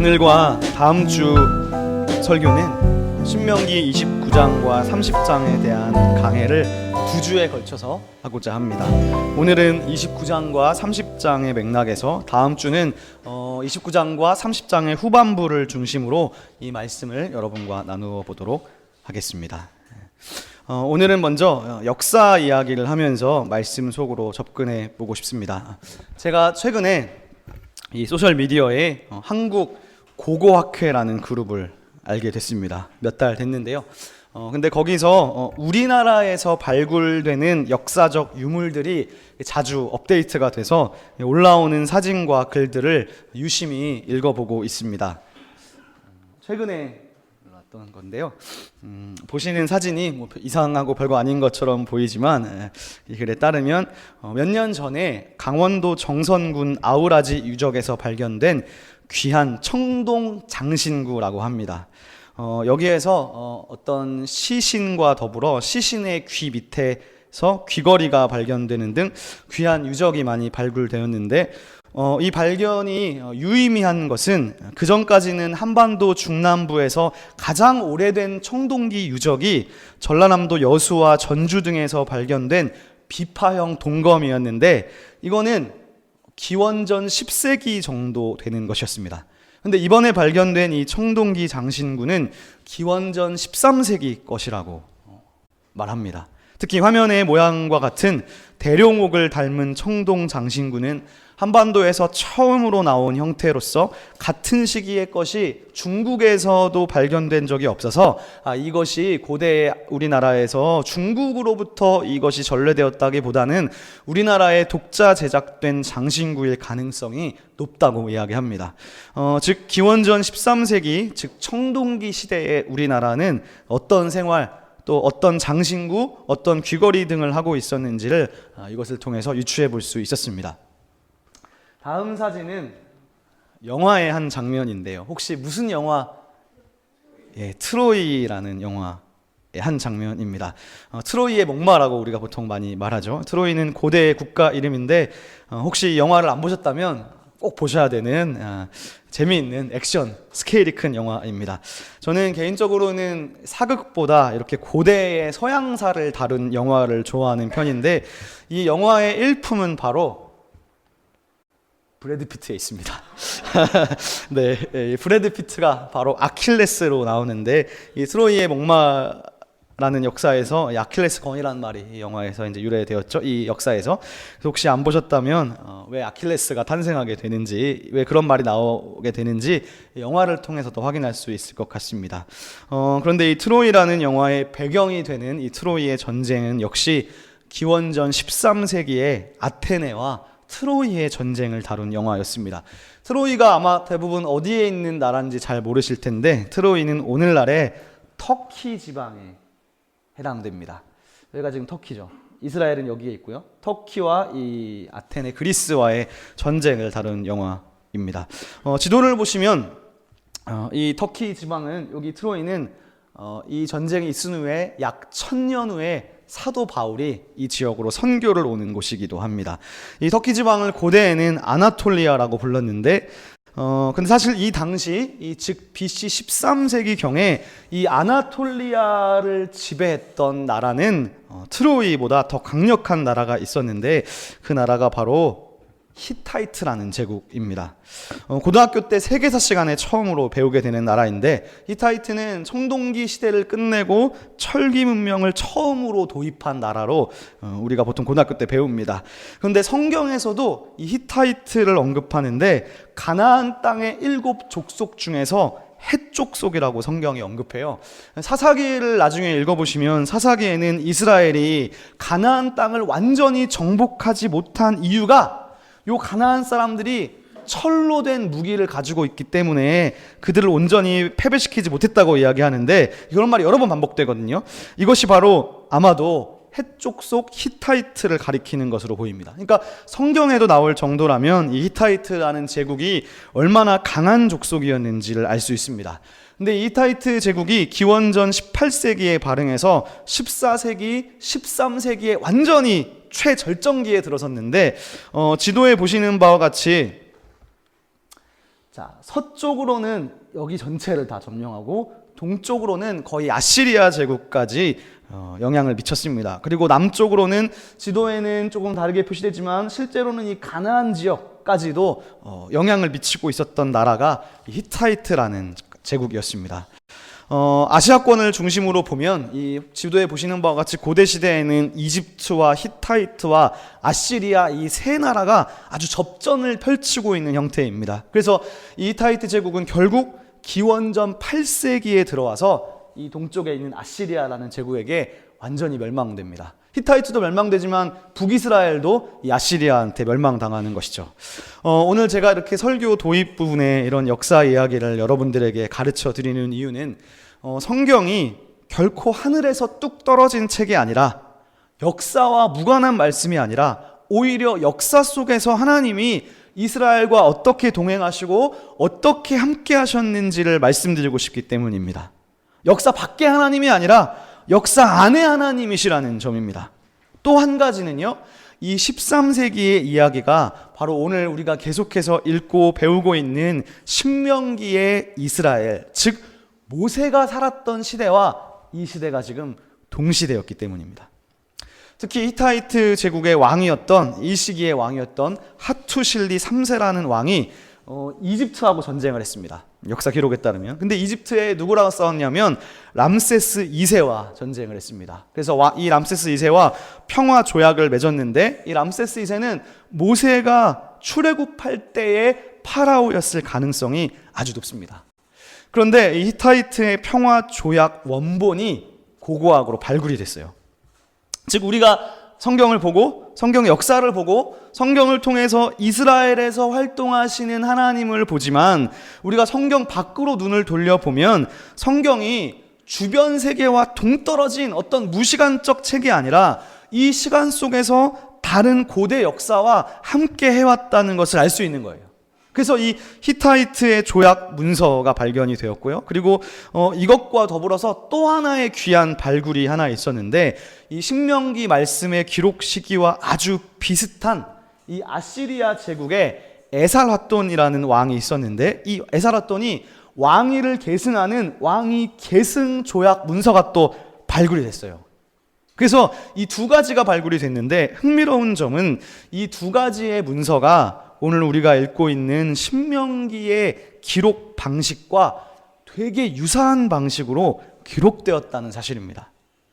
오늘과 다음 주 설교는 신명기 29장과 30장에 대한 강해를 2주에 걸쳐서 하고자 합니다. 오늘은 29장과 30장의 맥락에서 다음 주는 29장과 30장의 후반부를 중심으로 이 말씀을 여러분과 나누어 보도록 하겠습니다. 오늘은 먼저 역사 이야기를 하면서 말씀 속으로 접근해 보고 싶습니다. 제가 최근에 이 소셜미디어에 한국 고고학회라는 그룹을 알게 됐습니다. 몇 달 됐는데요. 근데 거기서 우리나라에서 발굴되는 역사적 유물들이 자주 업데이트가 돼서 올라오는 사진과 글들을 유심히 읽어보고 있습니다. 최근에 올라왔던 건데요. 보시는 사진이 뭐 이상하고 별거 아닌 것처럼 보이지만 이 글에 따르면 몇 년 전에 강원도 정선군 아우라지 유적에서 발견된 귀한 청동 장신구라고 합니다. 여기에서 어떤 시신과 더불어 시신의 귀 밑에서 귀걸이가 발견되는 등 귀한 유적이 많이 발굴되었는데 이 발견이 유의미한 것은 그전까지는 한반도 중남부에서 가장 오래된 청동기 유적이 전라남도 여수와 전주 등에서 발견된 비파형 동검이었는데 이거는 기원전 10세기 정도 되는 것이었습니다. 근데 이번에 발견된 이 청동기 장신구는 기원전 13세기 것이라고 말합니다. 특히 화면의 모양과 같은 대룡옥을 닮은 청동 장신구는 한반도에서 처음으로 나온 형태로서 같은 시기의 것이 중국에서도 발견된 적이 없어서 이것이 고대 우리나라에서 중국으로부터 이것이 전래되었다기보다는 우리나라에 독자 제작된 장신구일 가능성이 높다고 이야기합니다. 즉 기원전 13세기 즉 청동기 시대의 우리나라는 어떤 생활 또 어떤 장신구, 어떤 귀걸이 등을 하고 있었는지를 이것을 통해서 유추해 볼 수 있었습니다. 다음 사진은 영화의 한 장면인데요. 혹시 무슨 영화? 트로이라는 영화의 한 장면입니다. 트로이의 목마라고 우리가 보통 많이 말하죠. 트로이는 고대 국가 이름인데 혹시 영화를 안 보셨다면 꼭 보셔야 되는 재미있는 액션, 스케일이 큰 영화입니다. 저는 개인적으로는 사극보다 이렇게 고대의 서양사를 다룬 영화를 좋아하는 편인데 이 영화의 일품은 바로 브래드 피트에 있습니다. 네, 브래드 피트가 바로 아킬레스로 나오는데 이 트로이의 목마라는 역사에서 아킬레스 건이라는 말이 이 영화에서 이제 유래되었죠. 이 역사에서. 그래서 혹시 안 보셨다면 왜 아킬레스가 탄생하게 되는지, 왜 그런 말이 나오게 되는지 영화를 통해서도 확인할 수 있을 것 같습니다. 그런데 이 트로이라는 영화의 배경이 되는 이 트로이의 전쟁은 역시 기원전 13세기의 아테네와 트로이의 전쟁을 다룬 영화였습니다. 트로이가 아마 대부분 어디에 있는 나라인지 잘 모르실 텐데 트로이는 오늘날의 터키 지방에 해당됩니다. 여기가 지금 터키죠. 이스라엘은 여기에 있고요. 터키와 이 아테네 그리스와의 전쟁을 다룬 영화입니다. 지도를 보시면 이 터키 지방은 여기 트로이는 이 전쟁이 있은 후에 약 1000년 후에 사도 바울이 이 지역으로 선교를 오는 곳이기도 합니다. 이 터키 지방을 고대에는 아나톨리아라고 불렀는데 근데 사실 이 당시 즉 BC 13세기 경에 이 아나톨리아를 지배했던 나라는 트로이보다 더 강력한 나라가 있었는데 그 나라가 바로 히타이트라는 제국입니다. 고등학교 때 세계사 시간에 처음으로 배우게 되는 나라인데 히타이트는 청동기 시대를 끝내고 철기 문명을 처음으로 도입한 나라로 우리가 보통 고등학교 때 배웁니다. 그런데 성경에서도 이 히타이트를 언급하는데 가나안 땅의 7 족속 중에서 헷 족속이라고 성경이 언급해요. 사사기를 나중에 읽어보시면 사사기에는 이스라엘이 가나안 땅을 완전히 정복하지 못한 이유가 요 가나안 사람들이 철로 된 무기를 가지고 있기 때문에 그들을 온전히 패배시키지 못했다고 이야기하는데 이런 말이 여러 번 반복되거든요. 이것이 바로 아마도 헷 족속 히타이트를 가리키는 것으로 보입니다. 그러니까 성경에도 나올 정도라면 이 히타이트라는 제국이 얼마나 강한 족속이었는지를 알 수 있습니다. 근데 이 히타이트 제국이 기원전 18세기에 발흥해서 14세기, 13세기에 완전히 최절정기에 들어섰는데 지도에 보시는 바와 같이 자, 서쪽으로는 여기 전체를 다 점령하고 동쪽으로는 거의 아시리아 제국까지 영향을 미쳤습니다. 그리고 남쪽으로는 지도에는 조금 다르게 표시되지만 실제로는 이 가나안 지역까지도 영향을 미치고 있었던 나라가 히타이트라는 제국이었습니다. 아시아권을 중심으로 보면 이 지도에 보시는 바와 같이 고대 시대에는 이집트와 히타이트와 아시리아 이 세 나라가 아주 접전을 펼치고 있는 형태입니다. 그래서 이 히타이트 제국은 결국 기원전 8세기에 들어와서 이 동쪽에 있는 아시리아라는 제국에게 완전히 멸망됩니다. 히타이트도 멸망되지만 북이스라엘도 이 아시리아한테 멸망당하는 것이죠. 오늘 제가 이렇게 설교 도입 부분에 이런 역사 이야기를 여러분들에게 가르쳐 드리는 이유는 성경이 결코 하늘에서 뚝 떨어진 책이 아니라 역사와 무관한 말씀이 아니라 오히려 역사 속에서 하나님이 이스라엘과 어떻게 동행하시고 어떻게 함께 하셨는지를 말씀드리고 싶기 때문입니다. 역사 밖의 하나님이 아니라 역사 안의 하나님이시라는 점입니다. 또 한 가지는요, 이 13세기의 이야기가 바로 오늘 우리가 계속해서 읽고 배우고 있는 신명기의 이스라엘, 즉 모세가 살았던 시대와 이 시대가 지금 동시대였기 때문입니다. 특히 히타이트 제국의 왕이었던 이 시기의 왕이었던 하투실리 3세라는 왕이 이집트하고 전쟁을 했습니다. 역사 기록에 따르면. 근데 이집트에 누구랑 싸웠냐면 람세스 2세와 전쟁을 했습니다. 그래서 이 람세스 2세와 평화 조약을 맺었는데 이 람세스 2세는 모세가 출애굽할 때의 파라오였을 가능성이 아주 높습니다. 그런데 이 히타이트의 평화 조약 원본이 고고학으로 발굴이 됐어요. 즉 우리가 성경을 보고 성경의 역사를 보고 성경을 통해서 이스라엘에서 활동하시는 하나님을 보지만 우리가 성경 밖으로 눈을 돌려보면 성경이 주변 세계와 동떨어진 어떤 무시간적 책이 아니라 이 시간 속에서 다른 고대 역사와 함께 해왔다는 것을 알 수 있는 거예요. 그래서 이 히타이트의 조약 문서가 발견이 되었고요. 그리고 이것과 더불어서 또 하나의 귀한 발굴이 하나 있었는데 이 신명기 말씀의 기록 시기와 아주 비슷한 이 아시리아 제국의 에살핫돈이라는 왕이 있었는데 이 에살핫돈이 왕위를 계승하는 왕위 계승 조약 문서가 또 발굴이 됐어요. 그래서 이 두 가지가 발굴이 됐는데 흥미로운 점은 이 두 가지의 문서가 오늘 우리가 읽고 있는 신명기의 기록 방식과 되게 유사한 방식으로 기록되었다는 사실입니다.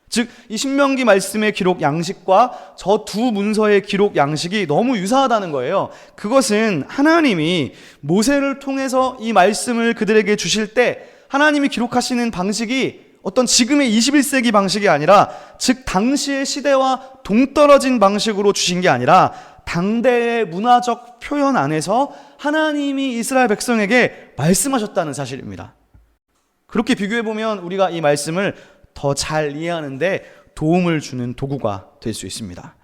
즉, 이 신명기 말씀의 기록 양식과 저 두 문서의 기록 양식이 너무 유사하다는 거예요. 그것은 하나님이 모세를 통해서 이 말씀을 그들에게 주실 때 하나님이 기록하시는 방식이 어떤 지금의 21세기 방식이 아니라 즉 당시의 시대와 동떨어진 방식으로 주신 게 아니라 당대의 문화적 표현 안에서 하나님이 이스라엘 백성에게 말씀하셨다는 사실입니다. 그렇게 비교해보면 우리가 이 말씀을 더 잘 이해하는데 도움을 주는 도구가 될 수 있습니다.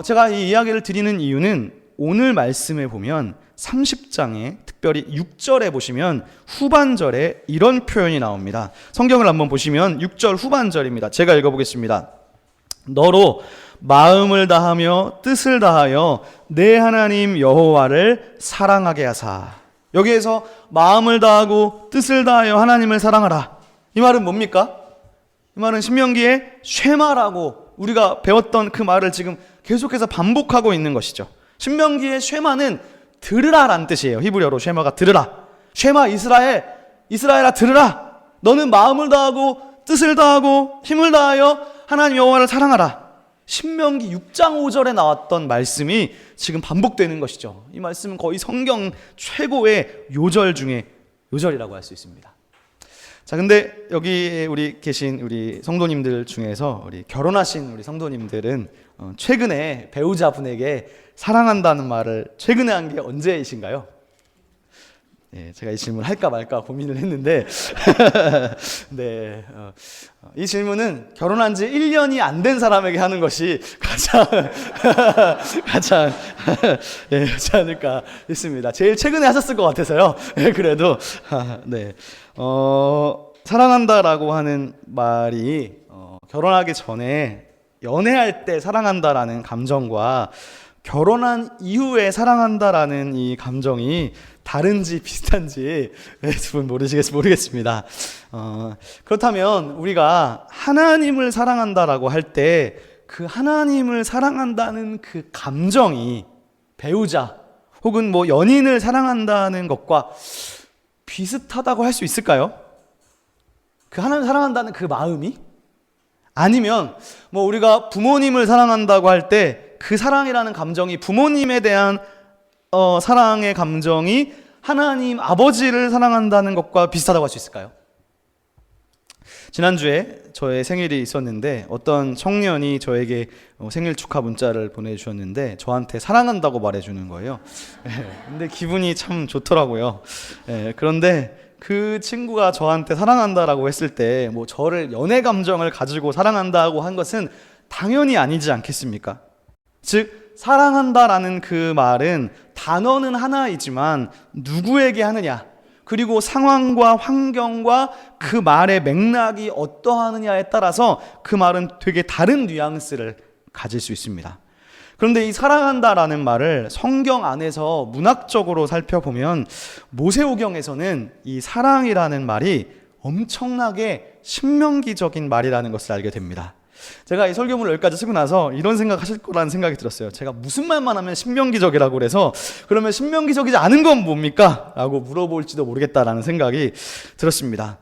제가 이 이야기를 드리는 이유는 오늘 말씀에 보면 30장에 특별히 6절에 보시면 후반절에 이런 표현이 나옵니다. 성경을 한번 보시면 6절 후반절입니다. 제가 읽어보겠습니다. 너로 마음을 다하며 뜻을 다하여 내 하나님 여호와를 사랑하게 하사. 여기에서 마음을 다하고 뜻을 다하여 하나님을 사랑하라. 이 말은 뭡니까? 이 말은 신명기의 쉐마라고 우리가 배웠던 그 말을 지금 계속해서 반복하고 있는 것이죠. 신명기의 쉐마는 들으라라는 뜻이에요. 히브리어로 쉐마가 들으라. 쉐마 이스라엘아 들으라. 너는 마음을 다하고 뜻을 다하고 힘을 다하여 하나님 여호와를 사랑하라. 신명기 6장 5절에 나왔던 말씀이 지금 반복되는 것이죠. 이 말씀은 거의 성경 최고의 요절 중에 요절이라고 할 수 있습니다. 자, 근데 여기 우리 계신 우리 성도님들 중에서 우리 결혼하신 우리 성도님들은 최근에 배우자분에게 사랑한다는 말을 최근에 한 게 언제이신가요? 네, 제가 이 질문을 할까 말까 고민을 했는데 네, 이 질문은 결혼한 지 1년이 안 된 사람에게 하는 것이 가장 좋지 않을까 싶습니다. 제일 최근에 하셨을 것 같아서요. 네, 그래도 네, 사랑한다라고 하는 말이 결혼하기 전에 연애할 때 사랑한다라는 감정과 결혼한 이후에 사랑한다라는 이 감정이 다른지 비슷한지 두 분 모르겠습니다. 그렇다면 우리가 하나님을 사랑한다라고 할 때 그 하나님을 사랑한다는 그 감정이 배우자 혹은 뭐 연인을 사랑한다는 것과 비슷하다고 할 수 있을까요? 그 하나님을 사랑한다는 그 마음이? 아니면 뭐 우리가 부모님을 사랑한다고 할 때 그 사랑이라는 감정이 부모님에 대한 사랑의 감정이 하나님 아버지를 사랑한다는 것과 비슷하다고 할 수 있을까요? 지난주에 저의 생일이 있었는데 어떤 청년이 저에게 생일 축하 문자를 보내주셨는데 저한테 사랑한다고 말해주는 거예요. 근데 기분이 참 좋더라고요. 그런데 그 친구가 저한테 사랑한다라고 했을 때 뭐 저를 연애 감정을 가지고 사랑한다고 한 것은 당연히 아니지 않겠습니까? 즉 사랑한다라는 그 말은 단어는 하나이지만 누구에게 하느냐, 그리고 상황과 환경과 그 말의 맥락이 어떠하느냐에 따라서 그 말은 되게 다른 뉘앙스를 가질 수 있습니다. 그런데 이 사랑한다라는 말을 성경 안에서 문학적으로 살펴보면 모세오경에서는 이 사랑이라는 말이 엄청나게 신명기적인 말이라는 것을 알게 됩니다. 제가 이 설교문을 여기까지 쓰고 나서 이런 생각하실 거라는 생각이 들었어요. 제가 무슨 말만 하면 신명기적이라고 그래서 그러면 신명기적이지 않은 건 뭡니까? 라고 물어볼지도 모르겠다라는 생각이 들었습니다.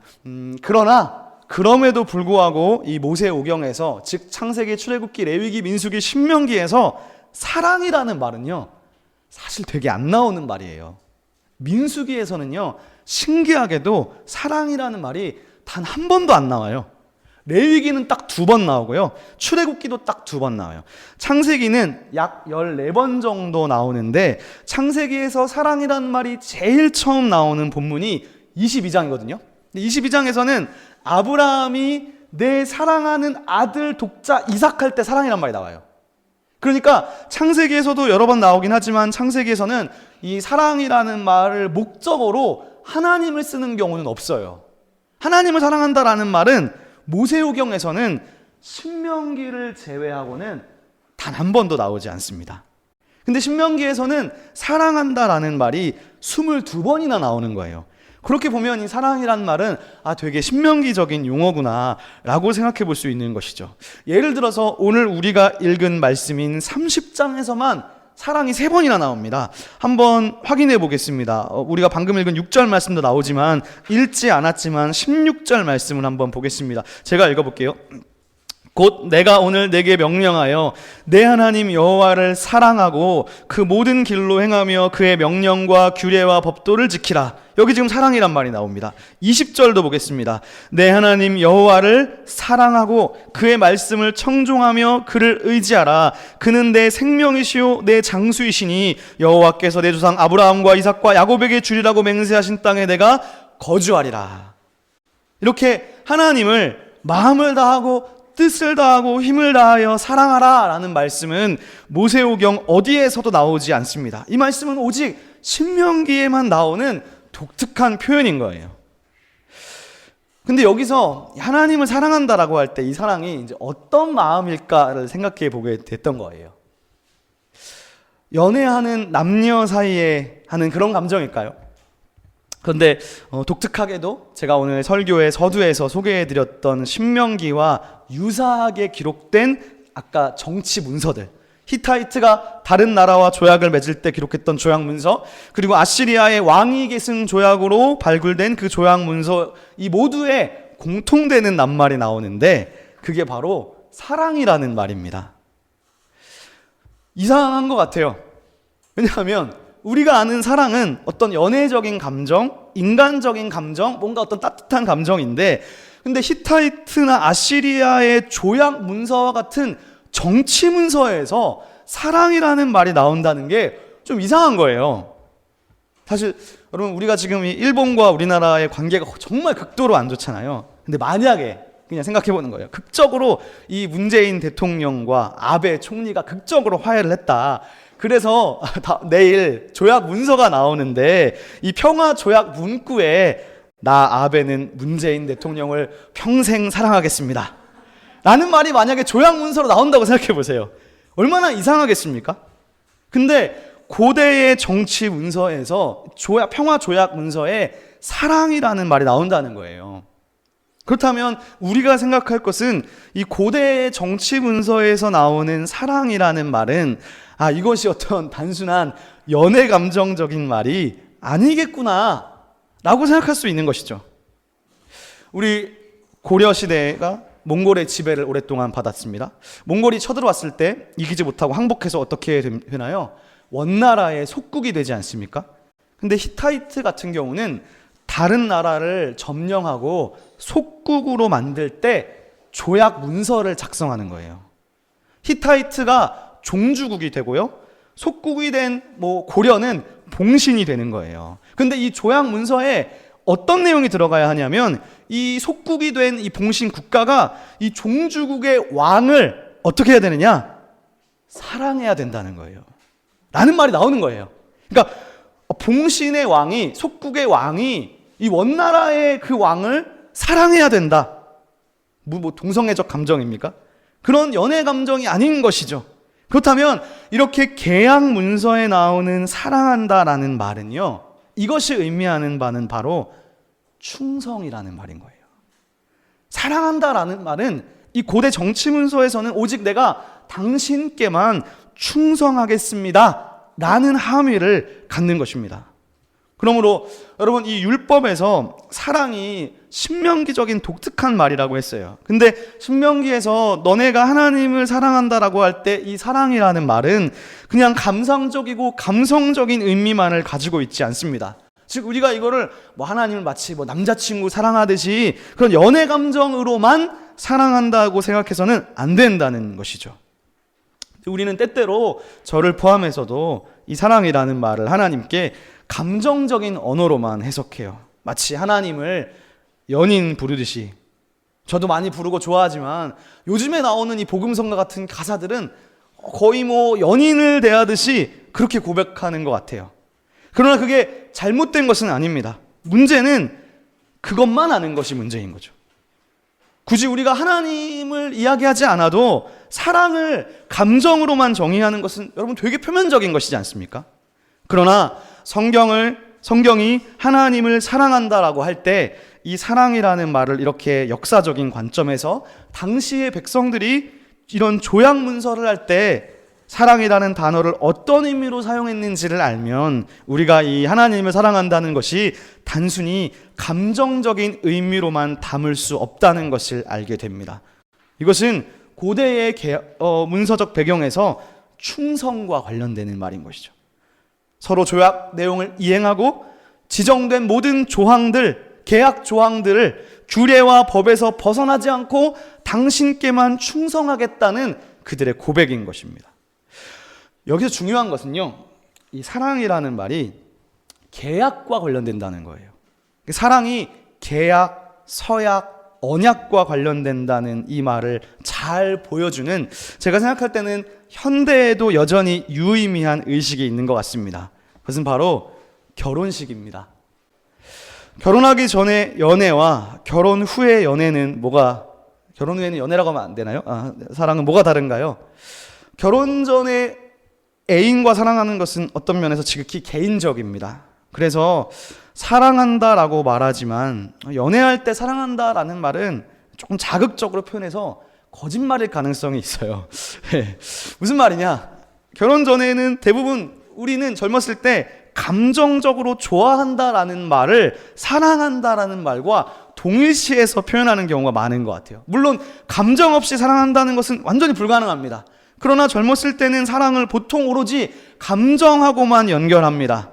그러나 그럼에도 불구하고 이 모세오경에서 즉 창세기, 출애굽기, 레위기, 민수기, 신명기에서 사랑이라는 말은요 사실 되게 안 나오는 말이에요. 민수기에서는요 신기하게도 사랑이라는 말이 단 한 번도 안 나와요. 레위기는 딱 2번 나오고요. 출애굽기도 딱 2번 나와요. 창세기는 약 14번 정도 나오는데 창세기에서 사랑이라는 말이 제일 처음 나오는 본문이 22장이거든요. 22장에서는 아브라함이 내 사랑하는 아들 독자 이삭할 때 사랑이란 말이 나와요. 그러니까 창세기에서도 여러 번 나오긴 하지만 창세기에서는 이 사랑이라는 말을 목적으로 하나님을 쓰는 경우는 없어요. 하나님을 사랑한다라는 말은 모세오경에서는 신명기를 제외하고는 단 한 번도 나오지 않습니다. 근데 신명기에서는 사랑한다라는 말이 22번이나 나오는 거예요. 그렇게 보면 이 사랑이라는 말은 되게 신명기적인 용어구나 라고 생각해 볼 수 있는 것이죠. 예를 들어서 오늘 우리가 읽은 말씀인 30장에서만 사랑이 3번이나 나옵니다. 한번 확인해 보겠습니다. 우리가 방금 읽은 6절 말씀도 나오지만 읽지 않았지만 16절 말씀을 한번 보겠습니다. 제가 읽어볼게요. 곧 내가 오늘 내게 명령하여 내 하나님 여호와를 사랑하고 그 모든 길로 행하며 그의 명령과 규례와 법도를 지키라. 여기 지금 사랑이란 말이 나옵니다. 20절도 보겠습니다. 내 하나님 여호와를 사랑하고 그의 말씀을 청종하며 그를 의지하라. 그는 내 생명이시요 내 장수이시니 여호와께서 내 조상 아브라함과 이삭과 야곱에게 주리라고 맹세하신 땅에 내가 거주하리라. 이렇게 하나님을 마음을 다하고 뜻을 다하고 힘을 다하여 사랑하라 라는 말씀은 모세오경 어디에서도 나오지 않습니다. 이 말씀은 오직 신명기에만 나오는 독특한 표현인 거예요. 근데 여기서 하나님을 사랑한다라고 할 때 이 사랑이 이제 어떤 마음일까를 생각해 보게 됐던 거예요. 연애하는 남녀 사이에 하는 그런 감정일까요? 그런데 독특하게도 제가 오늘 설교의 서두에서 소개해드렸던 신명기와 유사하게 기록된 아까 정치 문서들, 히타이트가 다른 나라와 조약을 맺을 때 기록했던 조약 문서, 그리고 아시리아의 왕이 쓴 조약으로 발굴된 그 조약 문서, 이 모두에 공통되는 낱말이 나오는데 그게 바로 사랑이라는 말입니다. 이상한 것 같아요. 왜냐하면 우리가 아는 사랑은 어떤 연애적인 감정, 인간적인 감정, 뭔가 어떤 따뜻한 감정인데, 근데 히타이트나 아시리아의 조약 문서와 같은 정치 문서에서 사랑이라는 말이 나온다는 게 좀 이상한 거예요. 사실 여러분, 우리가 지금 이 일본과 우리나라의 관계가 정말 극도로 안 좋잖아요. 근데 만약에 그냥 생각해 보는 거예요. 극적으로 이 문재인 대통령과 아베 총리가 극적으로 화해를 했다. 그래서 내일 조약 문서가 나오는데 이 평화 조약 문구에 나 아베는 문재인 대통령을 평생 사랑하겠습니다 라는 말이 만약에 조약 문서로 나온다고 생각해 보세요. 얼마나 이상하겠습니까? 근데 고대의 정치 문서에서 평화 조약 문서에 사랑이라는 말이 나온다는 거예요. 그렇다면 우리가 생각할 것은 이 고대의 정치 문서에서 나오는 사랑이라는 말은 이것이 어떤 단순한 연애 감정적인 말이 아니겠구나 라고 생각할 수 있는 것이죠. 우리 고려 시대가 몽골의 지배를 오랫동안 받았습니다. 몽골이 쳐들어왔을 때 이기지 못하고 항복해서 어떻게 되나요? 원나라의 속국이 되지 않습니까? 근데 히타이트 같은 경우는 다른 나라를 점령하고 속국으로 만들 때 조약 문서를 작성하는 거예요. 히타이트가 종주국이 되고요, 속국이 된 고려는 봉신이 되는 거예요. 근데 이 조약 문서에 어떤 내용이 들어가야 하냐면 이 속국이 된 이 봉신 국가가 이 종주국의 왕을 어떻게 해야 되느냐? 사랑해야 된다는 거예요. 라는 말이 나오는 거예요. 그러니까 봉신의 왕이, 속국의 왕이 이 원나라의 그 왕을 사랑해야 된다. 동성애적 감정입니까? 그런 연애 감정이 아닌 것이죠. 그렇다면 이렇게 계약 문서에 나오는 사랑한다라는 말은요, 이것이 의미하는 바는 바로 충성이라는 말인 거예요. 사랑한다라는 말은 이 고대 정치 문서에서는 오직 내가 당신께만 충성하겠습니다 라는 함의를 갖는 것입니다. 그러므로 여러분, 이 율법에서 사랑이 신명기적인 독특한 말이라고 했어요. 근데 신명기에서 너네가 하나님을 사랑한다라고 할 때 이 사랑이라는 말은 그냥 감상적이고 감성적인 의미만을 가지고 있지 않습니다. 즉 우리가 이거를 하나님을 마치 남자친구 사랑하듯이 그런 연애 감정으로만 사랑한다고 생각해서는 안 된다는 것이죠. 우리는 때때로 저를 포함해서도 이 사랑이라는 말을 하나님께 감정적인 언어로만 해석해요. 마치 하나님을 연인 부르듯이. 저도 많이 부르고 좋아하지만 요즘에 나오는 이 복음성가 같은 가사들은 거의 연인을 대하듯이 그렇게 고백하는 것 같아요. 그러나 그게 잘못된 것은 아닙니다. 문제는 그것만 아는 것이 문제인 거죠. 굳이 우리가 하나님을 이야기하지 않아도 사랑을 감정으로만 정의하는 것은 여러분 되게 표면적인 것이지 않습니까? 그러나 성경이 하나님을 사랑한다라고 할 때 이 사랑이라는 말을 이렇게 역사적인 관점에서 당시의 백성들이 이런 조약 문서를 할 때 사랑이라는 단어를 어떤 의미로 사용했는지를 알면 우리가 이 하나님을 사랑한다는 것이 단순히 감정적인 의미로만 담을 수 없다는 것을 알게 됩니다. 이것은 고대의 문서적 배경에서 충성과 관련되는 말인 것이죠. 서로 조약 내용을 이행하고 지정된 모든 조항들, 계약 조항들을 규례와 법에서 벗어나지 않고 당신께만 충성하겠다는 그들의 고백인 것입니다. 여기서 중요한 것은요, 이 사랑이라는 말이 계약과 관련된다는 거예요. 사랑이 계약, 서약, 언약과 관련된다는 이 말을 잘 보여주는, 제가 생각할 때는 현대에도 여전히 유의미한 의식이 있는 것 같습니다. 그것은 바로 결혼식입니다. 결혼하기 전에 연애와 결혼 후의 연애는 결혼 후에는 연애라고 하면 안 되나요? 사랑은 뭐가 다른가요? 결혼 전에 애인과 사랑하는 것은 어떤 면에서 지극히 개인적입니다. 그래서 사랑한다라고 말하지만 연애할 때 사랑한다라는 말은 조금 자극적으로 표현해서 거짓말일 가능성이 있어요. 무슨 말이냐? 결혼 전에는 대부분 우리는 젊었을 때 감정적으로 좋아한다라는 말을 사랑한다라는 말과 동일시해서 표현하는 경우가 많은 것 같아요. 물론 감정 없이 사랑한다는 것은 완전히 불가능합니다. 그러나 젊었을 때는 사랑을 보통 오로지 감정하고만 연결합니다.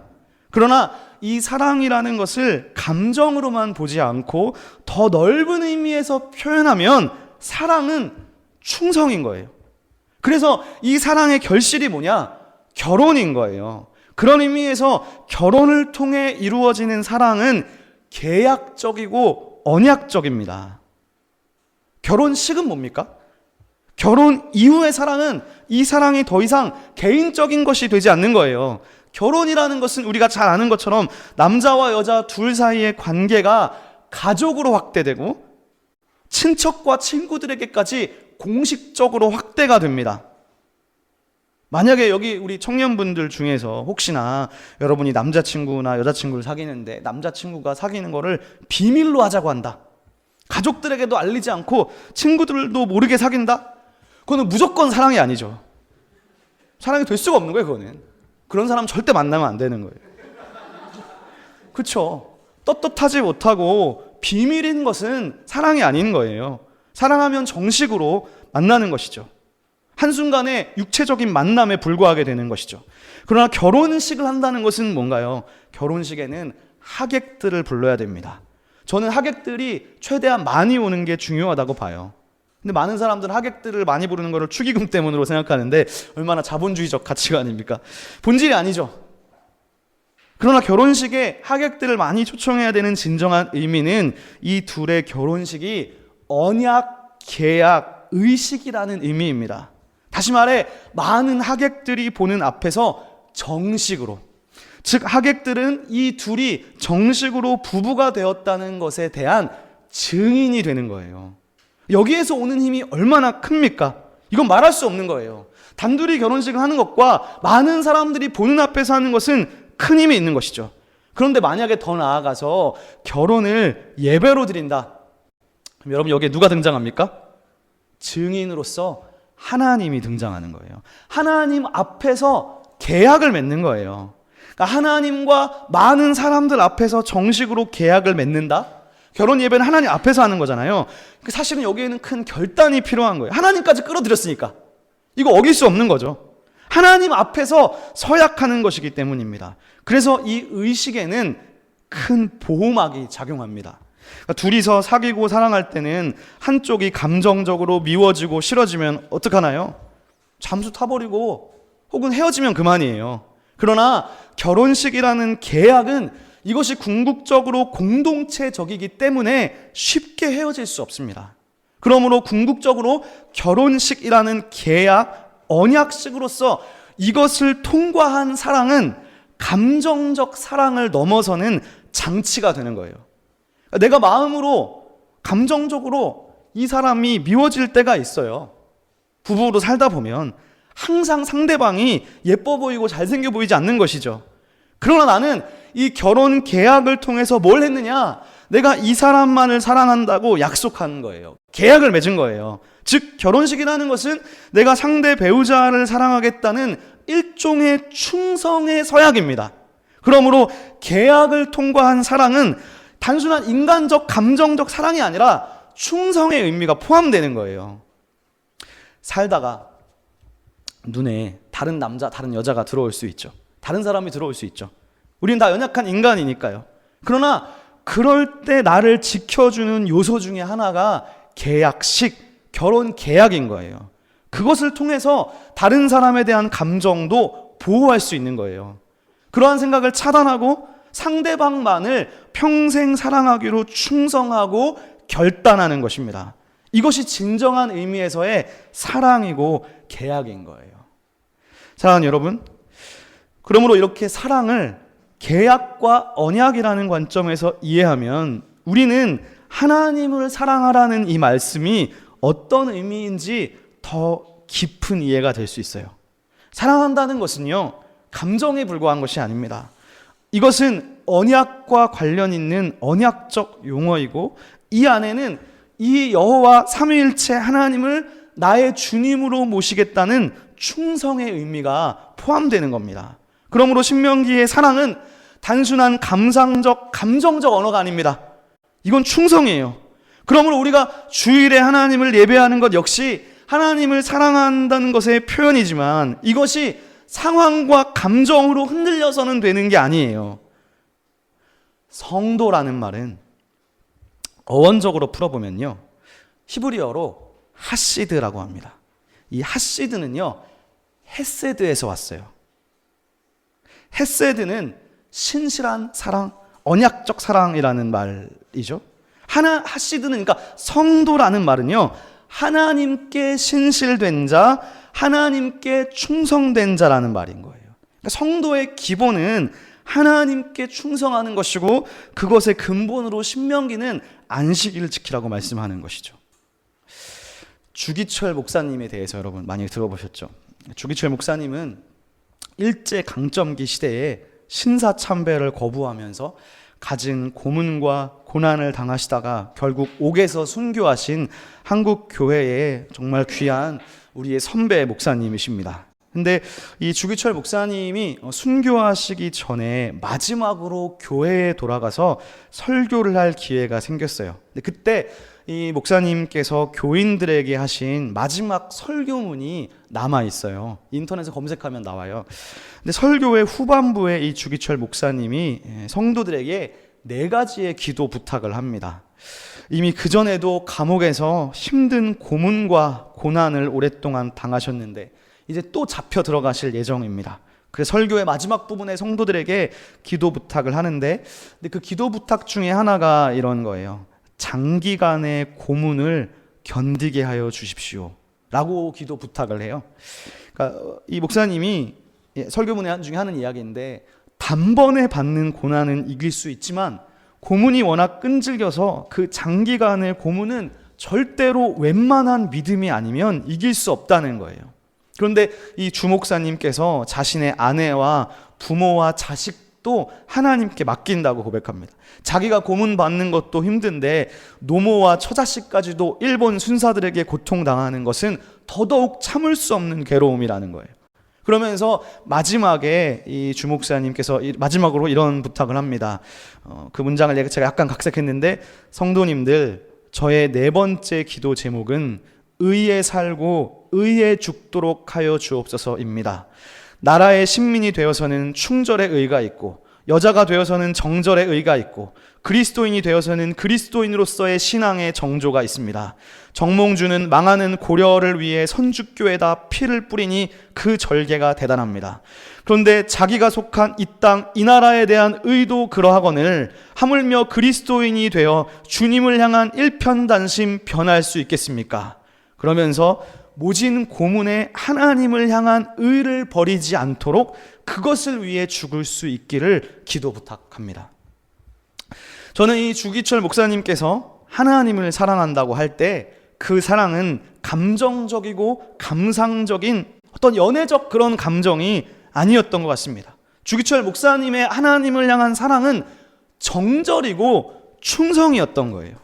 그러나 이 사랑이라는 것을 감정으로만 보지 않고 더 넓은 의미에서 표현하면 사랑은 충성인 거예요. 그래서 이 사랑의 결실이 뭐냐? 결혼인 거예요. 그런 의미에서 결혼을 통해 이루어지는 사랑은 계약적이고 언약적입니다. 결혼식은 뭡니까? 결혼 이후의 사랑은 이 사랑이 더 이상 개인적인 것이 되지 않는 거예요. 결혼이라는 것은 우리가 잘 아는 것처럼 남자와 여자 둘 사이의 관계가 가족으로 확대되고 친척과 친구들에게까지 공식적으로 확대가 됩니다. 만약에 여기 우리 청년분들 중에서 혹시나 여러분이 남자친구나 여자친구를 사귀는데 남자친구가 사귀는 거를 비밀로 하자고 한다, 가족들에게도 알리지 않고 친구들도 모르게 사귄다, 그거는 무조건 사랑이 아니죠. 사랑이 될 수가 없는 거예요. 그거는 그런 사람 절대 만나면 안 되는 거예요. 그렇죠? 떳떳하지 못하고 비밀인 것은 사랑이 아닌 거예요. 사랑하면 정식으로 만나는 것이죠. 한순간에 육체적인 만남에 불과하게 되는 것이죠. 그러나 결혼식을 한다는 것은 뭔가요? 결혼식에는 하객들을 불러야 됩니다. 저는 하객들이 최대한 많이 오는 게 중요하다고 봐요. 근데 많은 사람들은 하객들을 많이 부르는 것을 축의금 때문으로 생각하는데 얼마나 자본주의적 가치관입니까? 본질이 아니죠. 그러나 결혼식에 하객들을 많이 초청해야 되는 진정한 의미는 이 둘의 결혼식이 언약, 계약, 의식이라는 의미입니다. 다시 말해 많은 하객들이 보는 앞에서 정식으로, 즉 하객들은 이 둘이 정식으로 부부가 되었다는 것에 대한 증인이 되는 거예요. 여기에서 오는 힘이 얼마나 큽니까? 이건 말할 수 없는 거예요. 단둘이 결혼식을 하는 것과 많은 사람들이 보는 앞에서 하는 것은 큰 힘이 있는 것이죠. 그런데 만약에 더 나아가서 결혼을 예배로 드린다, 그럼 여러분 여기에 누가 등장합니까? 증인으로서 하나님이 등장하는 거예요. 하나님 앞에서 계약을 맺는 거예요. 그러니까 하나님과 많은 사람들 앞에서 정식으로 계약을 맺는다? 결혼 예배는 하나님 앞에서 하는 거잖아요. 사실은 여기에는 큰 결단이 필요한 거예요. 하나님까지 끌어들였으니까 이거 어길 수 없는 거죠. 하나님 앞에서 서약하는 것이기 때문입니다. 그래서 이 의식에는 큰 보호막이 작용합니다. 그러니까 둘이서 사귀고 사랑할 때는 한쪽이 감정적으로 미워지고 싫어지면 어떡하나요? 잠수 타버리고 혹은 헤어지면 그만이에요. 그러나 결혼식이라는 계약은 이것이 궁극적으로 공동체적이기 때문에 쉽게 헤어질 수 없습니다. 그러므로 궁극적으로 결혼식이라는 계약, 언약식으로서 이것을 통과한 사랑은 감정적 사랑을 넘어서는 장치가 되는 거예요. 내가 마음으로 감정적으로 이 사람이 미워질 때가 있어요. 부부로 살다 보면 항상 상대방이 예뻐 보이고 잘생겨 보이지 않는 것이죠. 그러나 나는 이 결혼 계약을 통해서 뭘 했느냐? 내가 이 사람만을 사랑한다고 약속한 거예요. 계약을 맺은 거예요. 즉 결혼식이라는 것은 내가 상대 배우자를 사랑하겠다는 일종의 충성의 서약입니다. 그러므로 계약을 통과한 사랑은 단순한 인간적 감정적 사랑이 아니라 충성의 의미가 포함되는 거예요. 살다가 눈에 다른 남자, 다른 여자가 들어올 수 있죠. 다른 사람이 들어올 수 있죠. 우리는 다 연약한 인간이니까요. 그러나 그럴 때 나를 지켜주는 요소 중에 하나가 계약식, 결혼 계약인 거예요. 그것을 통해서 다른 사람에 대한 감정도 보호할 수 있는 거예요. 그러한 생각을 차단하고 상대방만을 평생 사랑하기로 충성하고 결단하는 것입니다. 이것이 진정한 의미에서의 사랑이고 계약인 거예요. 사랑하는 여러분, 그러므로 이렇게 사랑을 계약과 언약이라는 관점에서 이해하면 우리는 하나님을 사랑하라는 이 말씀이 어떤 의미인지 더 깊은 이해가 될 수 있어요. 사랑한다는 것은요, 감정에 불과한 것이 아닙니다. 이것은 언약과 관련 있는 언약적 용어이고 이 안에는 이 여호와 삼위일체 하나님을 나의 주님으로 모시겠다는 충성의 의미가 포함되는 겁니다. 그러므로 신명기의 사랑은 단순한 감정적 언어가 아닙니다. 이건 충성이에요. 그러므로 우리가 주일에 하나님을 예배하는 것 역시 하나님을 사랑한다는 것의 표현이지만 이것이 상황과 감정으로 흔들려서는 되는 게 아니에요. 성도라는 말은 어원적으로 풀어보면요, 히브리어로 하시드라고 합니다. 이 하시드는요, 헤세드에서 왔어요. 헤세드는 신실한 사랑, 언약적 사랑이라는 말이죠. 하시드는, 그러니까 성도라는 말은요, 하나님께 신실된 자, 하나님께 충성된 자라는 말인 거예요. 그러니까 성도의 기본은 하나님께 충성하는 것이고 그것의 근본으로 신명기는 안식일을 지키라고 말씀하는 것이죠. 주기철 목사님에 대해서 여러분 많이 들어보셨죠? 주기철 목사님은 일제 강점기 시대에 신사참배를 거부하면서 갖은 고문과 고난을 당하시다가 결국 옥에서 순교하신 한국 교회의 정말 귀한 우리의 선배 목사님이십니다. 근데 이 주기철 목사님이 순교하시기 전에 마지막으로 교회에 돌아가서 설교를 할 기회가 생겼어요. 근데 그때 이 목사님께서 교인들에게 하신 마지막 설교문이 남아 있어요. 인터넷에 검색하면 나와요. 근데 설교의 후반부에 이 주기철 목사님이 성도들에게 4가지의 기도 부탁을 합니다. 이미 그전에도 감옥에서 힘든 고문과 고난을 오랫동안 당하셨는데 이제 또 잡혀 들어가실 예정입니다. 그래서 설교의 마지막 부분에 성도들에게 기도 부탁을 하는데, 근데 그 기도 부탁 중에 하나가 이런 거예요. 장기간의 고문을 견디게 하여 주십시오 라고 기도 부탁을 해요. 그러니까 이 목사님이 설교문의 중에 하는 이야기인데, 단번에 받는 고난은 이길 수 있지만 고문이 워낙 끈질겨서 그 장기간의 고문은 절대로 웬만한 믿음이 아니면 이길 수 없다는 거예요. 그런데 이 주목사님께서 자신의 아내와 부모와 자식도 하나님께 맡긴다고 고백합니다. 자기가 고문받는 것도 힘든데 노모와 처자식까지도 일본 순사들에게 고통당하는 것은 더더욱 참을 수 없는 괴로움이라는 거예요. 그러면서 마지막에 이 주목사님께서 마지막으로 이런 부탁을 합니다. 그 문장을 제가 약간 각색했는데, 성도님들, 저의 4번째 기도 제목은 의에 살고 의에 죽도록 하여 주옵소서입니다. 나라의 신민이 되어서는 충절의 의가 있고, 여자가 되어서는 정절의 의가 있고, 그리스도인이 되어서는 그리스도인으로서의 신앙의 정조가 있습니다. 정몽주는 망하는 고려를 위해 선주교에다 피를 뿌리니 그 절개가 대단합니다. 그런데 자기가 속한 이 땅, 이 나라에 대한 의도 그러하거늘 하물며 그리스도인이 되어 주님을 향한 일편단심 변할 수 있겠습니까? 그러면서 모진 고문에 하나님을 향한 의를 버리지 않도록 그것을 위해 죽을 수 있기를 기도 부탁합니다. 저는 이 주기철 목사님께서 하나님을 사랑한다고 할 때 그 사랑은 감정적이고 감상적인 어떤 연애적 그런 감정이 아니었던 것 같습니다. 주기철 목사님의 하나님을 향한 사랑은 정절이고 충성이었던 거예요.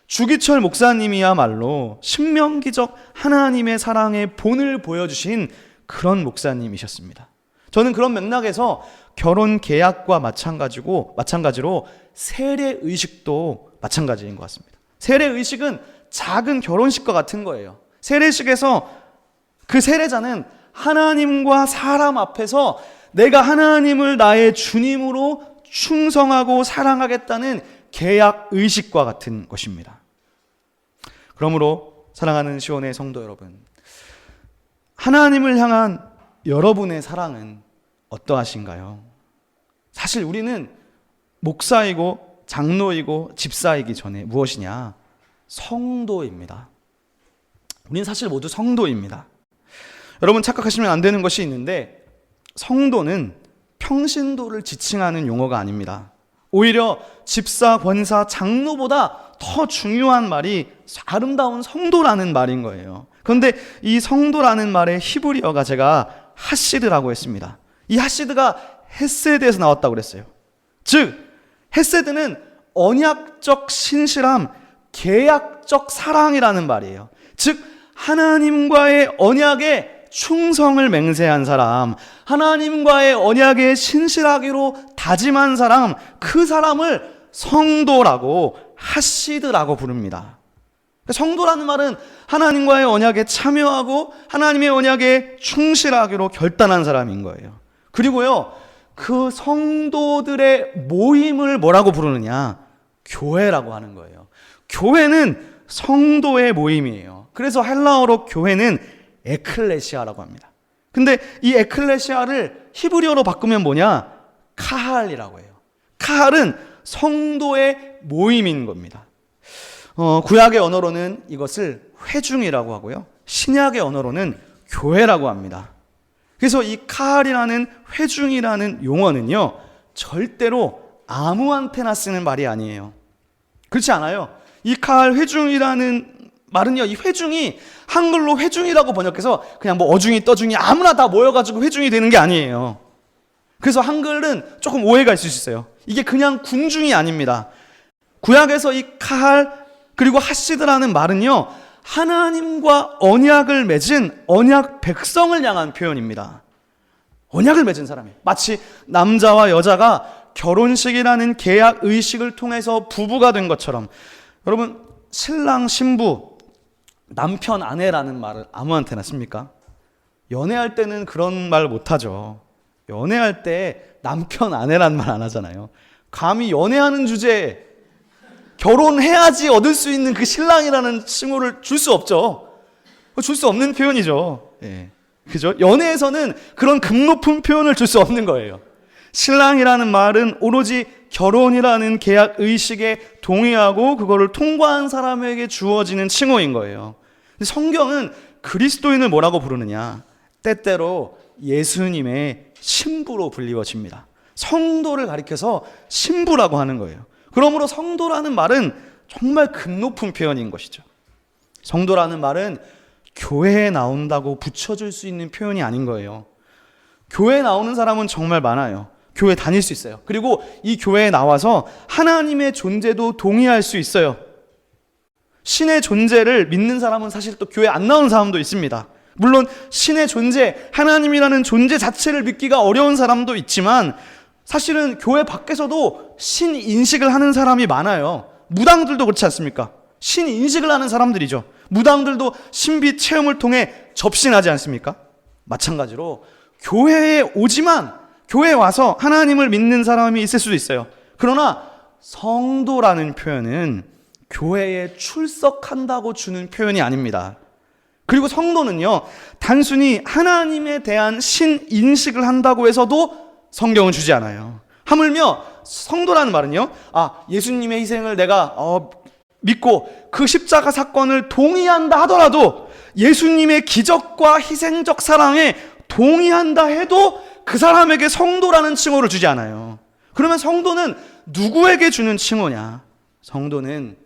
주기철 목사님이야말로 신명기적 하나님의 사랑의 본을 보여주신 그런 목사님이셨습니다. 저는 그런 맥락에서 결혼 계약과 마찬가지로 세례의식도 마찬가지인 것 같습니다. 세례의식은 작은 결혼식과 같은 거예요. 세례식에서 그 세례자는 하나님과 사람 앞에서 내가 하나님을 나의 주님으로 충성하고 사랑하겠다는 계약의식과 같은 것입니다. 그러므로 사랑하는 시온의 성도 여러분, 하나님을 향한 여러분의 사랑은 어떠하신가요? 사실 우리는 목사이고 장로이고 집사이기 전에 무엇이냐? 성도입니다. 우리는 사실 모두 성도입니다. 여러분 착각하시면 안 되는 것이 있는데, 성도는 평신도를 지칭하는 용어가 아닙니다. 오히려 집사, 권사, 장로보다 더 중요한 말이 아름다운 성도라는 말인 거예요. 그런데 이 성도라는 말의 히브리어가 제가 하시드라고 했습니다. 이 하시드가 헤세드에서 나왔다고 그랬어요. 즉 헤세드는 언약적 신실함, 계약적 사랑이라는 말이에요. 즉 하나님과의 언약에 충성을 맹세한 사람, 하나님과의 언약에 신실하기로 다짐한 사람, 그 사람을 성도라고 하시드라고 부릅니다. 성도라는 말은 하나님과의 언약에 참여하고 하나님의 언약에 충실하기로 결단한 사람인 거예요. 그리고요, 그 성도들의 모임을 뭐라고 부르느냐? 교회라고 하는 거예요. 교회는 성도의 모임이에요. 그래서 헬라어로 교회는 에클레시아라고 합니다. 근데 이 에클레시아를 히브리어로 바꾸면 뭐냐? 카할이라고 해요. 카할은 성도의 모임인 겁니다. 구약의 언어로는 이것을 회중이라고 하고요, 신약의 언어로는 교회라고 합니다. 그래서 이 카할이라는 회중이라는 용어는요, 절대로 아무한테나 쓰는 말이 아니에요. 그렇지 않아요. 이 카할 회중이라는 말은요, 이 회중이 한글로 회중이라고 번역해서 그냥 뭐 어중이 떠중이 아무나 다 모여가지고 회중이 되는 게 아니에요. 그래서 한글은 조금 오해가 있을 수 있어요. 이게 그냥 군중이 아닙니다. 구약에서 이 카할 그리고 하시드라는 말은요, 하나님과 언약을 맺은 언약 백성을 향한 표현입니다. 언약을 맺은 사람이에요. 마치 남자와 여자가 결혼식이라는 계약 의식을 통해서 부부가 된 것처럼. 여러분, 신랑 신부, 남편 아내라는 말을 아무한테나 씁니까? 연애할 때는 그런 말 못하죠. 연애할 때 남편 아내라는 말 안 하잖아요. 감히 연애하는 주제에 결혼해야지 얻을 수 있는 그 신랑이라는 칭호를 줄 수 없죠. 줄 수 없는 표현이죠. 예. 그죠? 연애에서는 그런 급 높은 표현을 줄 수 없는 거예요. 신랑이라는 말은 오로지 결혼이라는 계약 의식에 동의하고 그거를 통과한 사람에게 주어지는 칭호인 거예요. 성경은 그리스도인을 뭐라고 부르느냐? 때때로 예수님의 신부로 불리워집니다. 성도를 가리켜서 신부라고 하는 거예요. 그러므로 성도라는 말은 정말 급 높은 표현인 것이죠. 성도라는 말은 교회에 나온다고 붙여줄 수 있는 표현이 아닌 거예요. 교회에 나오는 사람은 정말 많아요. 교회 다닐 수 있어요. 그리고 이 교회에 나와서 하나님의 존재도 동의할 수 있어요. 신의 존재를 믿는 사람은 사실 또 교회 안 나오는 사람도 있습니다. 물론 신의 존재, 하나님이라는 존재 자체를 믿기가 어려운 사람도 있지만 사실은 교회 밖에서도 신 인식을 하는 사람이 많아요. 무당들도 그렇지 않습니까? 신 인식을 하는 사람들이죠. 무당들도 신비 체험을 통해 접신하지 않습니까? 마찬가지로 교회에 오지만 교회에 와서 하나님을 믿는 사람이 있을 수도 있어요. 그러나 성도라는 표현은 교회에 출석한다고 주는 표현이 아닙니다. 그리고 성도는요, 단순히 하나님에 대한 신인식을 한다고 해서도 성경은 주지 않아요. 하물며 성도라는 말은요, 예수님의 희생을 내가 믿고 그 십자가 사건을 동의한다 하더라도 예수님의 기적과 희생적 사랑에 동의한다 해도 그 사람에게 성도라는 칭호를 주지 않아요. 그러면 성도는 누구에게 주는 칭호냐? 성도는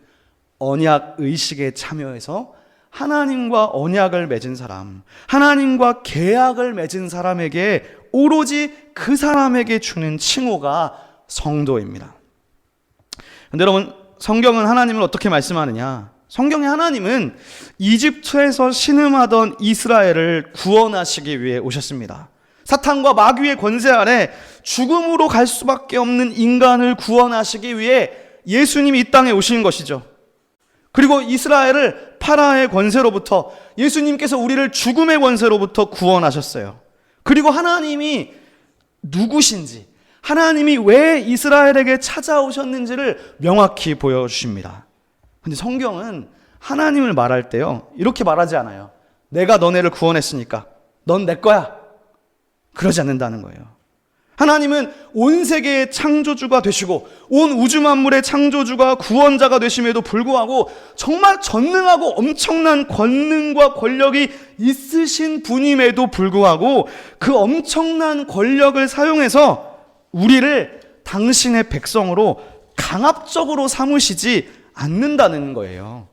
언약 의식에 참여해서 하나님과 언약을 맺은 사람, 하나님과 계약을 맺은 사람에게 오로지 그 사람에게 주는 칭호가 성도입니다. 그런데 여러분, 성경은 하나님을 어떻게 말씀하느냐? 성경의 하나님은 이집트에서 신음하던 이스라엘을 구원하시기 위해 오셨습니다. 사탄과 마귀의 권세 아래 죽음으로 갈 수밖에 없는 인간을 구원하시기 위해 예수님이 이 땅에 오신 것이죠. 그리고 이스라엘을 파라의 권세로부터, 예수님께서 우리를 죽음의 권세로부터 구원하셨어요. 그리고 하나님이 누구신지, 하나님이 왜 이스라엘에게 찾아오셨는지를 명확히 보여주십니다. 근데 성경은 하나님을 말할 때요, 이렇게 말하지 않아요. 내가 너네를 구원했으니까 넌 내 거야. 그러지 않는다는 거예요. 하나님은 온 세계의 창조주가 되시고 온 우주 만물의 창조주가 구원자가 되심에도 불구하고 정말 전능하고 엄청난 권능과 권력이 있으신 분임에도 불구하고 그 엄청난 권력을 사용해서 우리를 당신의 백성으로 강압적으로 삼으시지 않는다는 거예요.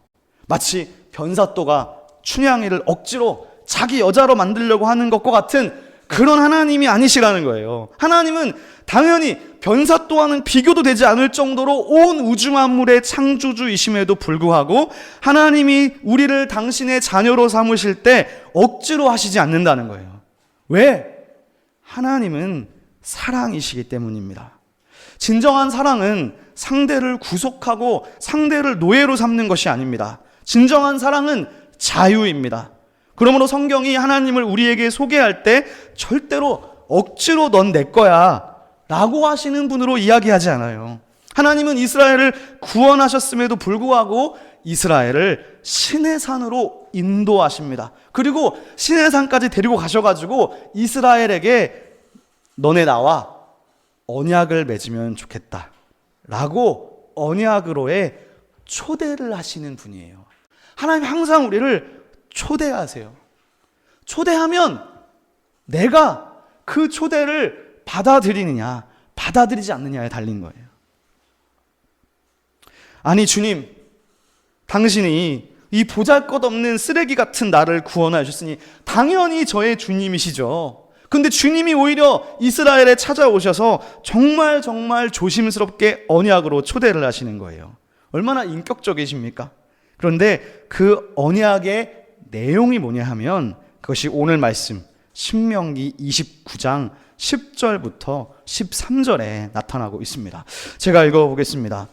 마치 변사또가 춘향이를 억지로 자기 여자로 만들려고 하는 것과 같은 그런 하나님이 아니시라는 거예요. 하나님은 당연히 변사또와는 비교도 되지 않을 정도로 온 우주 만물의 창조주이심에도 불구하고 하나님이 우리를 당신의 자녀로 삼으실 때 억지로 하시지 않는다는 거예요. 왜? 하나님은 사랑이시기 때문입니다. 진정한 사랑은 상대를 구속하고 상대를 노예로 삼는 것이 아닙니다. 진정한 사랑은 자유입니다. 그러므로 성경이 하나님을 우리에게 소개할 때 절대로 억지로 넌 내 거야 라고 하시는 분으로 이야기하지 않아요. 하나님은 이스라엘을 구원하셨음에도 불구하고 이스라엘을 시내산으로 인도하십니다. 그리고 시내산까지 데리고 가셔가지고 이스라엘에게 너네 나와 언약을 맺으면 좋겠다 라고 언약으로의 초대를 하시는 분이에요. 하나님 항상 우리를 초대하세요. 초대하면 내가 그 초대를 받아들이느냐 받아들이지 않느냐에 달린 거예요. 아니 주님, 당신이 이 보잘것없는 쓰레기 같은 나를 구원하여 주셨으니 당연히 저의 주님이시죠. 근데 주님이 오히려 이스라엘에 찾아오셔서 정말 조심스럽게 언약으로 초대를 하시는 거예요. 얼마나 인격적이십니까? 그런데 그 언약의 내용이 뭐냐 하면 그것이 오늘 말씀 신명기 29장 10절부터 13절에 나타나고 있습니다. 제가 읽어보겠습니다.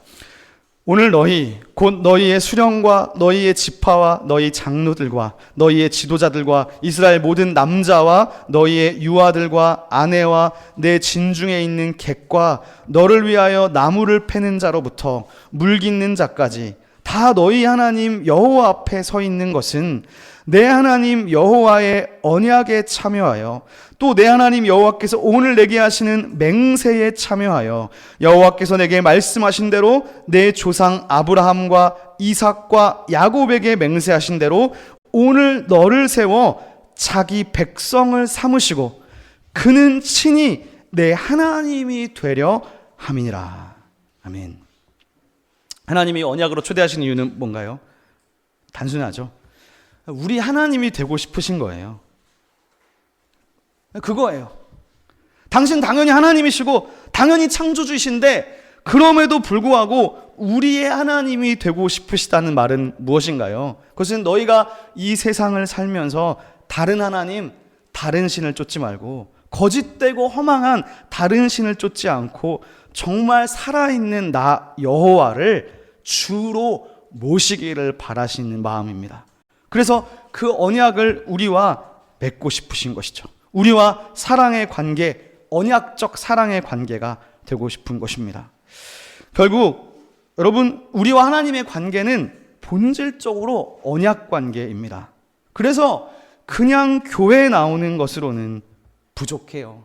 오늘 너희 곧 너희의 수령과 너희의 지파와 너희 장로들과 너희의 지도자들과 이스라엘 모든 남자와 너희의 유아들과 아내와 내 진중에 있는 객과 너를 위하여 나무를 패는 자로부터 물 깃는 자까지 다 너희 하나님 여호와 앞에 서 있는 것은 내 하나님 여호와의 언약에 참여하여 또 내 하나님 여호와께서 오늘 내게 하시는 맹세에 참여하여 여호와께서 내게 말씀하신 대로 내 조상 아브라함과 이삭과 야곱에게 맹세하신 대로 오늘 너를 세워 자기 백성을 삼으시고 그는 친히 내 하나님이 되려 함이니라. 아멘. 하나님이 언약으로 초대하시는 이유는 뭔가요? 단순하죠. 우리 하나님이 되고 싶으신 거예요. 그거예요. 당신 당연히 하나님이시고 당연히 창조주이신데 그럼에도 불구하고 우리의 하나님이 되고 싶으시다는 말은 무엇인가요? 그것은 너희가 이 세상을 살면서 다른 하나님, 다른 신을 쫓지 말고 거짓되고 허망한 다른 신을 쫓지 않고 정말 살아있는 나 여호와를 주로 모시기를 바라시는 마음입니다. 그래서 그 언약을 우리와 맺고 싶으신 것이죠. 우리와 사랑의 관계, 언약적 사랑의 관계가 되고 싶은 것입니다. 결국 여러분 우리와 하나님의 관계는 본질적으로 언약 관계입니다. 그래서 그냥 교회에 나오는 것으로는 부족해요.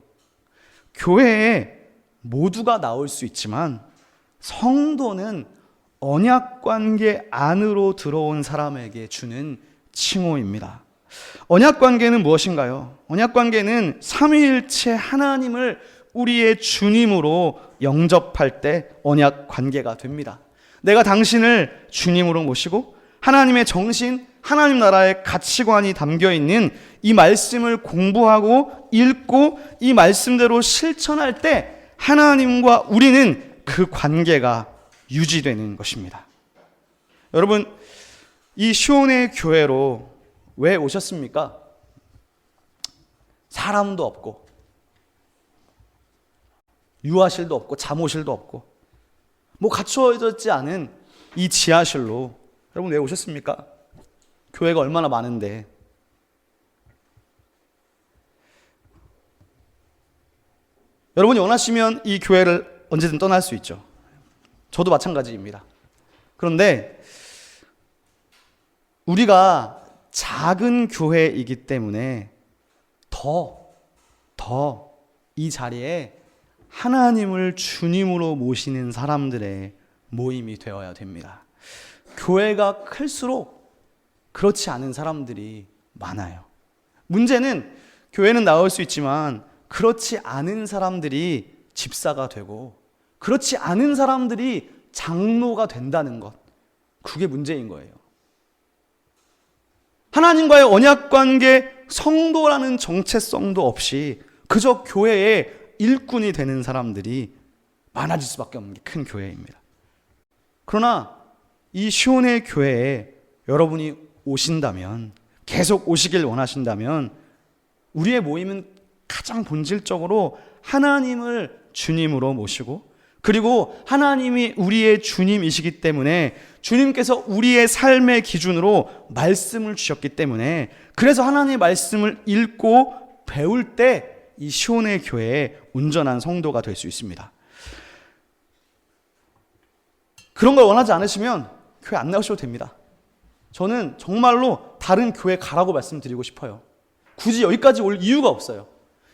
교회에 모두가 나올 수 있지만 성도는 언약 관계 안으로 들어온 사람에게 주는 칭호입니다. 언약 관계는 무엇인가요? 언약 관계는 삼위일체 하나님을 우리의 주님으로 영접할 때 언약 관계가 됩니다. 내가 당신을 주님으로 모시고 하나님의 정신, 하나님 나라의 가치관이 담겨 있는 이 말씀을 공부하고 읽고 이 말씀대로 실천할 때 하나님과 우리는 그 관계가 유지되는 것입니다. 여러분, 이 시온의 교회로 왜 오셨습니까? 사람도 없고 유아실도 없고 잠옷실도 없고 뭐 갖춰졌지 않은 이 지하실로 여러분 왜 오셨습니까? 교회가 얼마나 많은데. 여러분이 원하시면 이 교회를 언제든 떠날 수 있죠. 저도 마찬가지입니다. 그런데 우리가 작은 교회이기 때문에 더 이 자리에 하나님을 주님으로 모시는 사람들의 모임이 되어야 됩니다. 교회가 클수록 그렇지 않은 사람들이 많아요. 문제는 교회는 나올 수 있지만 그렇지 않은 사람들이 집사가 되고 그렇지 않은 사람들이 장로가 된다는 것, 그게 문제인 거예요. 하나님과의 언약관계, 성도라는 정체성도 없이 그저 교회의 일꾼이 되는 사람들이 많아질 수밖에 없는 게 큰 교회입니다. 그러나 이 시온의 교회에 여러분이 오신다면, 계속 오시길 원하신다면 우리의 모임은 가장 본질적으로 하나님을 주님으로 모시고, 그리고 하나님이 우리의 주님이시기 때문에 주님께서 우리의 삶의 기준으로 말씀을 주셨기 때문에, 그래서 하나님의 말씀을 읽고 배울 때 이 시온의 교회에 온전한 성도가 될 수 있습니다. 그런 걸 원하지 않으시면 교회 안 나오셔도 됩니다. 저는 정말로 다른 교회 가라고 말씀드리고 싶어요. 굳이 여기까지 올 이유가 없어요.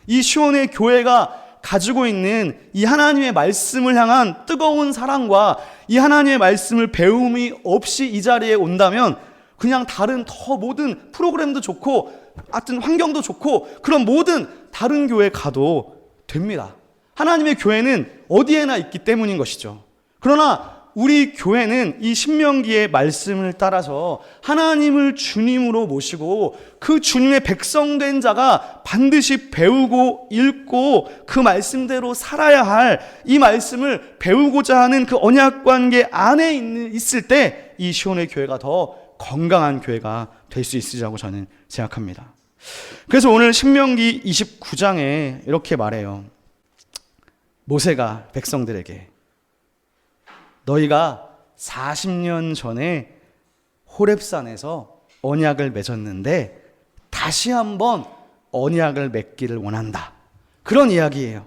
이 시온의 교회가 가지고 있는 이 하나님의 말씀을 향한 뜨거운 사랑과 이 하나님의 말씀을 배움이 없이 이 자리에 온다면 그냥 다른 더 모든 프로그램도 좋고 하여튼 환경도 좋고 그런 모든 다른 교회 가도 됩니다. 하나님의 교회는 어디에나 있기 때문인 것이죠. 그러나 우리 교회는 이 신명기의 말씀을 따라서 하나님을 주님으로 모시고 그 주님의 백성된 자가 반드시 배우고 읽고 그 말씀대로 살아야 할 이 말씀을 배우고자 하는 그 언약 관계 안에 있을 때 이 시온의 교회가 더 건강한 교회가 될 수 있으리라고 저는 생각합니다. 그래서 오늘 신명기 29장에 이렇게 말해요. 모세가 백성들에게 너희가 40년 전에 호렙산에서 언약을 맺었는데 다시 한번 언약을 맺기를 원한다. 그런 이야기예요.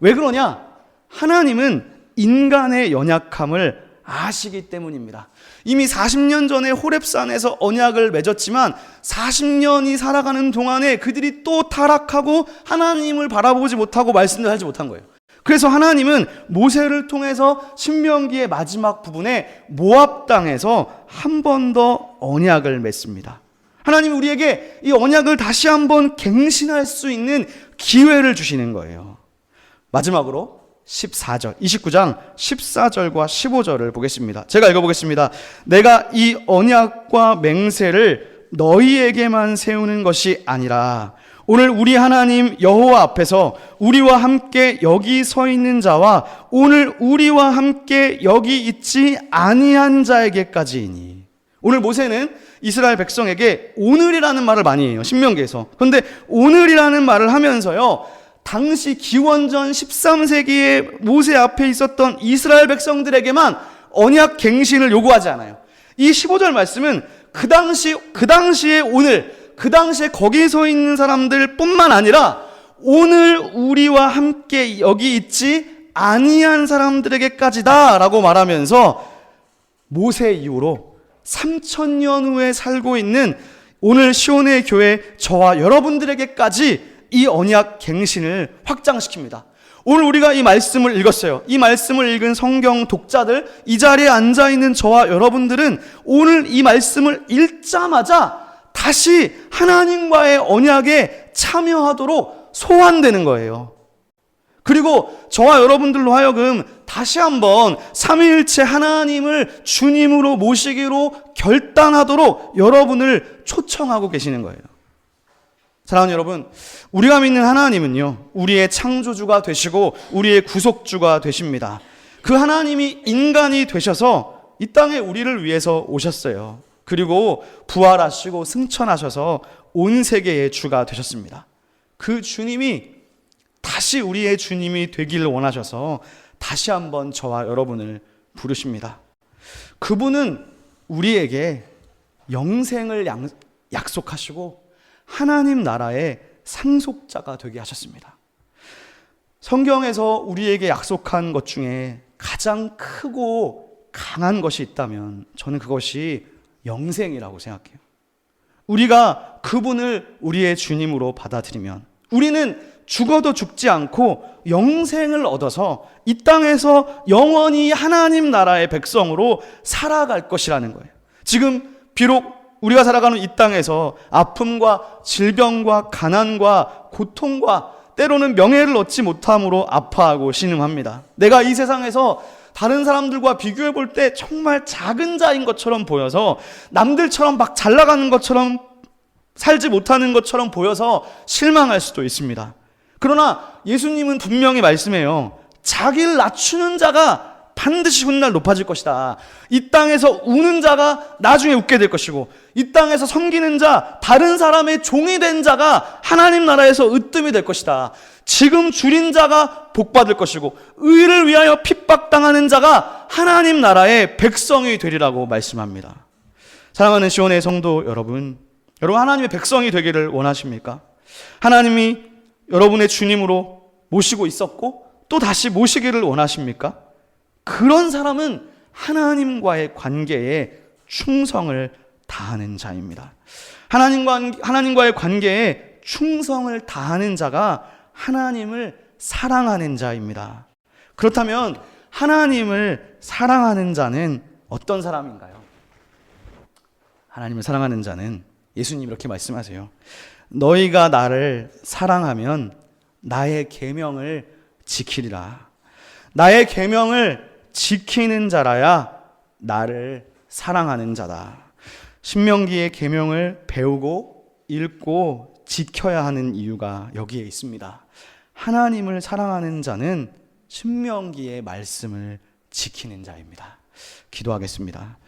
왜 그러냐? 하나님은 인간의 연약함을 아시기 때문입니다. 이미 40년 전에 호렙산에서 언약을 맺었지만 40년이 살아가는 동안에 그들이 또 타락하고 하나님을 바라보지 못하고 말씀을 하지 못한 거예요. 그래서 하나님은 모세를 통해서 신명기의 마지막 부분에 모압 땅에서 한 번 더 언약을 맺습니다. 하나님이 우리에게 이 언약을 다시 한번 갱신할 수 있는 기회를 주시는 거예요. 마지막으로 14절, 29장 14절과 15절을 보겠습니다. 제가 읽어보겠습니다. 내가 이 언약과 맹세를 너희에게만 세우는 것이 아니라 오늘 우리 하나님 여호와 앞에서 우리와 함께 여기 서 있는 자와 오늘 우리와 함께 여기 있지 아니한 자에게까지이니. 오늘 모세는 이스라엘 백성에게 오늘이라는 말을 많이 해요. 신명기에서. 그런데 오늘이라는 말을 하면서요, 당시 기원전 13세기에 모세 앞에 있었던 이스라엘 백성들에게만 언약 갱신을 요구하지 않아요. 이 15절 말씀은 그 당시에 오늘, 그 당시에 거기 서 있는 사람들 뿐만 아니라 오늘 우리와 함께 여기 있지 아니한 사람들에게까지다 라고 말하면서 모세 이후로 3000년 후에 살고 있는 오늘 시온의 교회 저와 여러분들에게까지 이 언약 갱신을 확장시킵니다. 오늘 우리가 이 말씀을 읽었어요. 이 말씀을 읽은 성경 독자들, 이 자리에 앉아있는 저와 여러분들은 오늘 이 말씀을 읽자마자 다시 하나님과의 언약에 참여하도록 소환되는 거예요. 그리고 저와 여러분들로 하여금 다시 한번 삼위일체 하나님을 주님으로 모시기로 결단하도록 여러분을 초청하고 계시는 거예요. 사랑하는 여러분, 우리가 믿는 하나님은요, 우리의 창조주가 되시고 우리의 구속주가 되십니다. 그 하나님이 인간이 되셔서 이 땅에 우리를 위해서 오셨어요. 그리고 부활하시고 승천하셔서 온 세계의 주가 되셨습니다. 그 주님이 다시 우리의 주님이 되기를 원하셔서 다시 한번 저와 여러분을 부르십니다. 그분은 우리에게 영생을 약속하시고 하나님 나라의 상속자가 되게 하셨습니다. 성경에서 우리에게 약속한 것 중에 가장 크고 강한 것이 있다면 저는 그것이 영생이라고 생각해요. 우리가 그분을 우리의 주님으로 받아들이면 우리는 죽어도 죽지 않고 영생을 얻어서 이 땅에서 영원히 하나님 나라의 백성으로 살아갈 것이라는 거예요. 지금 비록 우리가 살아가는 이 땅에서 아픔과 질병과 가난과 고통과 때로는 명예를 얻지 못함으로 아파하고 신음합니다. 내가 이 세상에서 다른 사람들과 비교해 볼 때 정말 작은 자인 것처럼 보여서 남들처럼 막 잘 나가는 것처럼 살지 못하는 것처럼 보여서 실망할 수도 있습니다. 그러나 예수님은 분명히 말씀해요. 자기를 낮추는 자가 반드시 훗날 높아질 것이다. 이 땅에서 우는 자가 나중에 웃게 될 것이고 이 땅에서 섬기는 자, 다른 사람의 종이 된 자가 하나님 나라에서 으뜸이 될 것이다. 지금 줄인 자가 복받을 것이고 의를 위하여 핍박당하는 자가 하나님 나라의 백성이 되리라고 말씀합니다. 사랑하는 시온의 성도 여러분, 하나님의 백성이 되기를 원하십니까? 하나님이 여러분의 주님으로 모시고 있었고 또 다시 모시기를 원하십니까? 그런 사람은 하나님과의 관계에 충성을 다하는 자입니다. 하나님과의 관계에 충성을 다하는 자가 하나님을 사랑하는 자입니다. 그렇다면 하나님을 사랑하는 자는 어떤 사람인가요? 하나님을 사랑하는 자는 예수님 이렇게 말씀하세요. 너희가 나를 사랑하면 나의 계명을 지키리라. 나의 계명을 지키는 자라야 나를 사랑하는 자다. 신명기의 계명을 배우고 읽고 지켜야 하는 이유가 여기에 있습니다. 하나님을 사랑하는 자는 신명기의 말씀을 지키는 자입니다. 기도하겠습니다.